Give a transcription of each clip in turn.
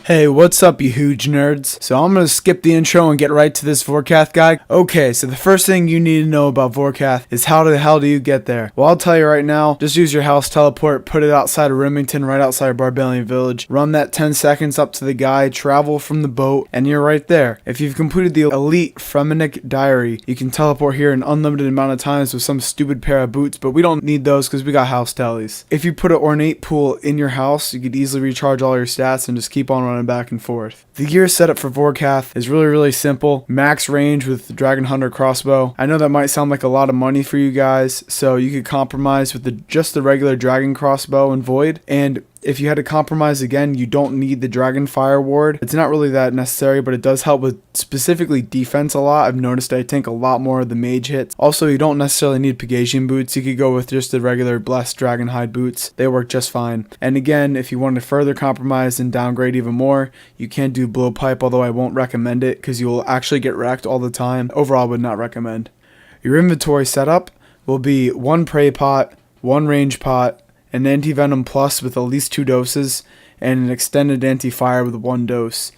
Hey, what's up, you huge nerds? So I'm gonna skip the intro and get right to this Vorkath guide. Okay, so the first thing you need to know about Vorkath is how the hell do you get there? Well, I'll tell you right now, just use your house teleport, put it outside of Remington, right outside of Barbarian Village, run that 10 seconds up to the guy, travel from the boat, and you're right there. If you've completed the Elite Fremennik Diary, you can teleport here an unlimited amount of times with some stupid pair of boots, but we don't need those because we got house tellies. If you put an ornate pool in your house, you could easily recharge all your stats and just keep on running back and forth. The gear setup for Vorkath is really simple. Max range with the Dragon Hunter crossbow. I know that might sound like a lot of money for you guys, so you could compromise with just the regular dragon crossbow and void. And if you had to compromise again, you don't need the Dragon Fire Ward. It's not really that necessary, but it does help with specifically defense a lot. I've noticed I tank a lot more of the mage hits. Also, you don't necessarily need Pegasian boots. You could go with just the regular Blessed Dragon Hide boots. They work just fine. And again, if you want to further compromise and downgrade even more, you can do Blowpipe, although I won't recommend it because you will actually get wrecked all the time. Overall, I would not recommend. Your inventory setup will be one Prey Pot, one Range Pot, an Anti-Venom Plus with at least 2 doses, and an extended Anti-Fire with 1 dose.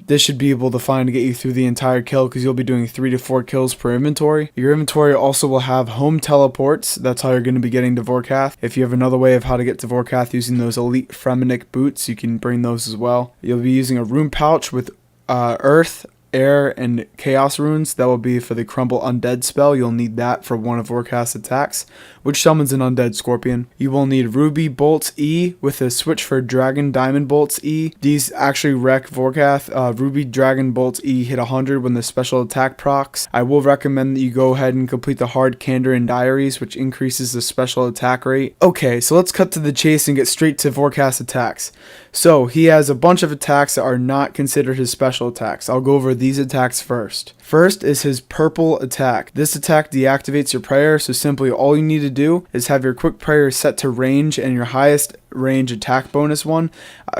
This should be able to get you through the entire kill because you'll be doing 3 to 4 kills per inventory. Your inventory also will have home teleports. That's how you're going to be getting to Vorkath. If you have another way of how to get to Vorkath using those Elite Fremennik boots, you can bring those as well. You'll be using a rune pouch with Earth, Air, and Chaos runes. That will be for the Crumble Undead spell. You'll need that for one of Vorkath's attacks, which summons an undead scorpion. You will need Ruby Bolts E with a switch for Dragon Diamond Bolts E. These actually wreck Vorkath. Ruby Dragon Bolts E hit 100 when the special attack procs. I will recommend that you go ahead and complete the Hard Candor and Diaries, which increases the special attack rate. Okay, so let's cut to the chase and get straight to Vorkath's attacks. So he has a bunch of attacks that are not considered his special attacks. I'll go over these attacks first. First is his purple attack. This attack deactivates your prayer, so simply all you need to do is have your quick prayer set to range and your highest range attack bonus one.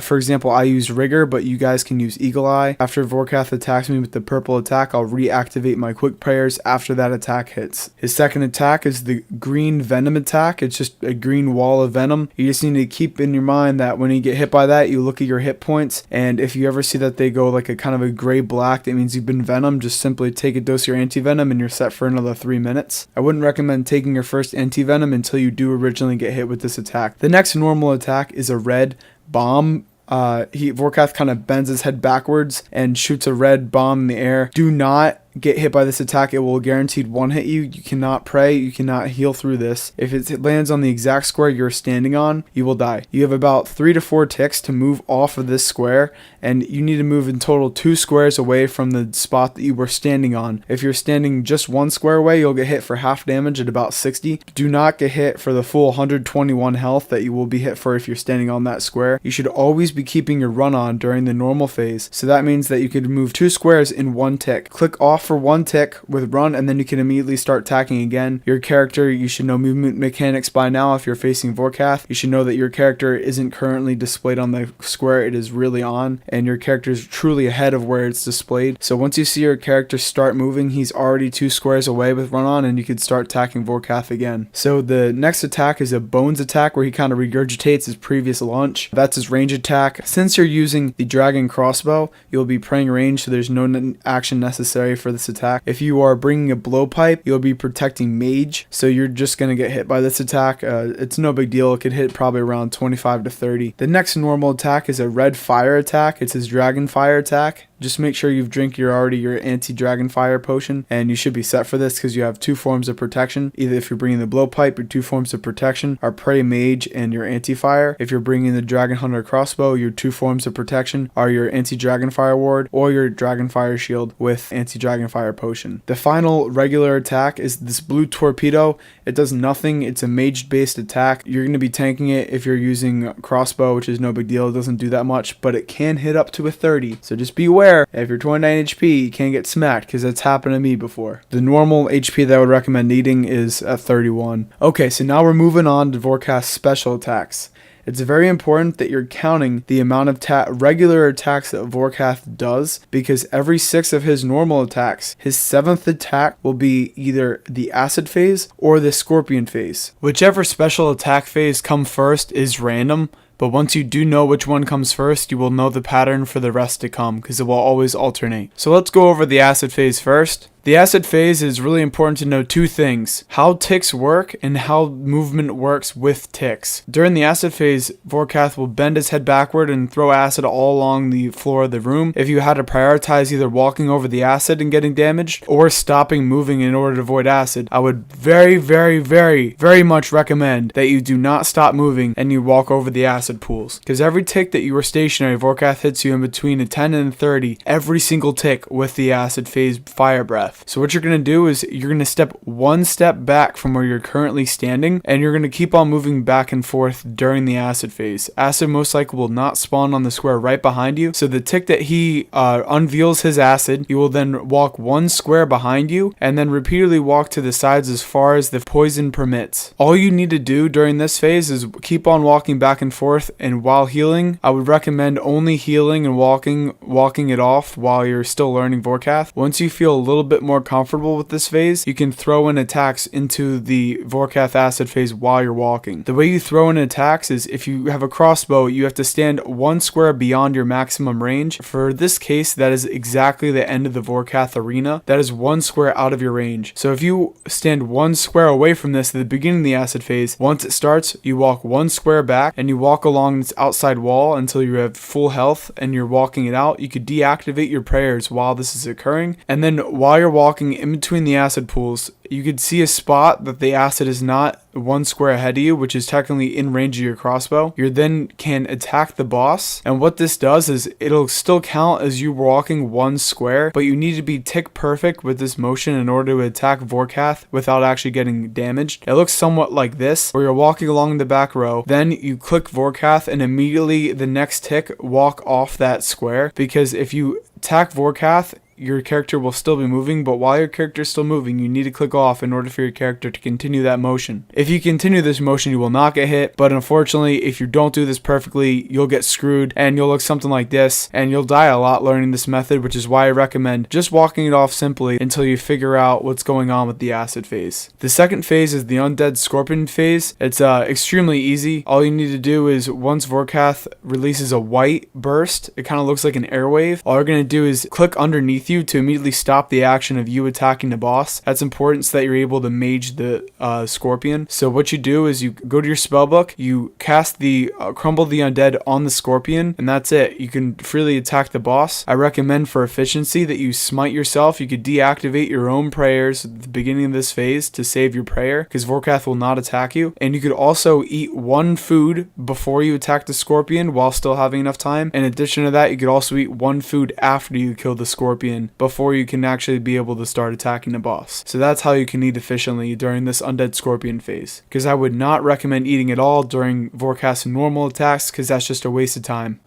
For example, I use Rigor, but you guys can use Eagle Eye. After Vorkath attacks me with the purple attack, I'll reactivate my quick prayers after that attack hits. His second attack is the green venom attack. It's just a green wall of venom. You just need to keep in your mind that when you get hit by that, you look at your hit points, and if you ever see that they go like a kind of a gray black, that means you've been venomed. Just simply take a dose of your anti-venom and you're set for another 3 minutes. I wouldn't recommend taking your first anti-venom until you do originally get hit with this attack. The next normal attack is a red bomb. Vorkath kind of bends his head backwards and shoots a red bomb in the air. Do not get hit by this attack. It will guaranteed one hit you. You cannot pray. You cannot heal through this. If it lands on the exact square you're standing on, you will die. You have about 3 to 4 ticks to move off of this square, and you need to move in total 2 squares away from the spot that you were standing on. If you're standing just 1 square away, you'll get hit for half damage at about 60. Do not get hit for the full 121 health that you will be hit for if you're standing on that square. You should always be keeping your run on during the normal phase. So that means that you could move 2 squares in 1 tick. Click off for 1 tick with run, and then you can immediately start attacking again. Your character, you should know movement mechanics by now. If you're facing Vorkath, you should know that your character isn't currently displayed on the square it is really on, and your character is truly ahead of where it's displayed. So once you see your character start moving, he's already 2 squares away with run on, and you could start attacking Vorkath again. So the next attack is a bones attack where he kind of regurgitates his previous launch. That's his range attack. Since you're using the dragon crossbow, you'll be praying range, so there's no action necessary for this attack. If you are bringing a blowpipe, you'll be protecting mage, so you're just going to get hit by this attack. It's no big deal. It could hit probably around 25 to 30. The next normal attack is a red fire attack. It's his dragon fire attack. Just make sure you've drank your anti-dragon fire potion, and you should be set for this because you have 2 forms of protection. Either if you're bringing the blowpipe, your 2 forms of protection are Prey Mage and your anti-fire. If you're bringing the Dragon Hunter crossbow, your 2 forms of protection are your anti-dragon fire ward or your dragon fire shield with anti-dragon fire potion. The final regular attack is this blue torpedo. It does nothing. It's a mage-based attack. You're going to be tanking it if you're using crossbow, which is no big deal. It doesn't do that much, but it can hit up to a 30. So just be aware. If you're 29 HP, you can't get smacked because that's happened to me before. The normal HP that I would recommend needing is at 31. Okay, so now we're moving on to Vorkath's special attacks. It's very important that you're counting the amount of regular attacks that Vorkath does, because every 6 of his normal attacks, his 7th attack will be either the acid phase or the scorpion phase. Whichever special attack phase come first is random, But once you do know which one comes first, you will know the pattern for the rest to come, because it will always alternate. So let's go over the acid phase first. The acid phase is really important to know two things: how ticks work and how movement works with ticks. During the acid phase, Vorkath will bend his head backward and throw acid all along the floor of the room. If you had to prioritize either walking over the acid and getting damaged or stopping moving in order to avoid acid, I would very much recommend that you do not stop moving and you walk over the acid pools. Because every tick that you are stationary, Vorkath hits you in between a 10 and a 30, every single tick with the acid phase fire breath. So what you're going to do is you're going to step one step back from where you're currently standing, and you're going to keep on moving back and forth during the acid phase. Acid most likely will not spawn on the square right behind you, so the tick that he unveils his acid, you will then walk one square behind you and then repeatedly walk to the sides as far as the poison permits. All you need to do during this phase is keep on walking back and forth, and while healing, I would recommend only healing and walking it off while you're still learning Vorkath. Once you feel a little bit more comfortable with this phase, you can throw in attacks into the Vorkath acid phase while you're walking. The way you throw in attacks is if you have a crossbow, you have to stand one square beyond your maximum range. For this case, that is exactly the end of the Vorkath arena. That is one square out of your range. So if you stand one square away from this at the beginning of the acid phase, once it starts, you walk one square back and you walk along this outside wall until you have full health and you're walking it out. You could deactivate your prayers while this is occurring, and then while you're walking in between the acid pools, you could see a spot that the acid is not one square ahead of you, which is technically in range of your crossbow. You then can attack the boss, and what this does is it'll still count as you walking one square, but you need to be tick perfect with this motion in order to attack Vorkath without actually getting damaged. It looks somewhat like this, where you're walking along the back row, then you click Vorkath and immediately the next tick walk off that square, because if you attack Vorkath, your character will still be moving, but while your character is still moving, you need to click off in order for your character to continue that motion. If you continue this motion, you will not get hit, but unfortunately, if you don't do this perfectly, you'll get screwed, and you'll look something like this, and you'll die a lot learning this method, which is why I recommend just walking it off simply until you figure out what's going on with the acid phase. The second phase is the undead scorpion phase. It's extremely easy. All you need to do is once Vorkath releases a white burst, it kind of looks like an airwave. All you're going to do is click underneath you to immediately stop the action of you attacking the boss. That's important so that you're able to mage the scorpion. So what you do is you go to your spellbook, you cast the crumble the undead on the scorpion, and that's it. You can freely attack the boss. I recommend for efficiency that you smite yourself. You could deactivate your own prayers at the beginning of this phase to save your prayer, because Vorkath will not attack you. And you could also eat one food before you attack the scorpion while still having enough time. In addition to that, you could also eat one food after you kill the scorpion before you can actually be able to start attacking the boss. So that's how you can eat efficiently during this undead scorpion phase, because I would not recommend eating at all during Vorkath's normal attacks, because that's just a waste of time.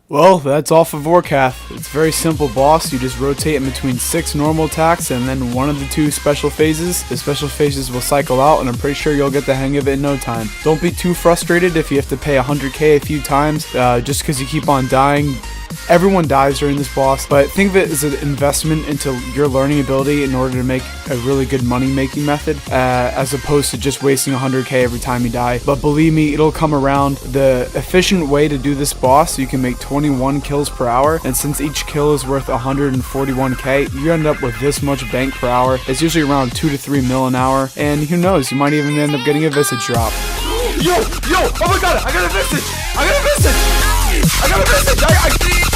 Well, that's all for Vorkath. It's a very simple boss. You just rotate in between 6 normal attacks and then one of the 2 special phases. The special phases will cycle out, and I'm pretty sure you'll get the hang of it in no time. Don't be too frustrated if you have to pay 100k a few times just because you keep on dying. Everyone dies during this boss, but think of it as an investment into your learning ability in order to make a really good money-making method, as opposed to just wasting 100k every time you die. But believe me, it'll come around. The efficient way to do this boss, you can make 21 kills per hour, and since each kill is worth 141k, you end up with this much bank per hour. It's usually around 2 to 3 mil an hour, and who knows, you might even end up getting a visage drop. Yo, oh my god, I got a visage! I got a visage!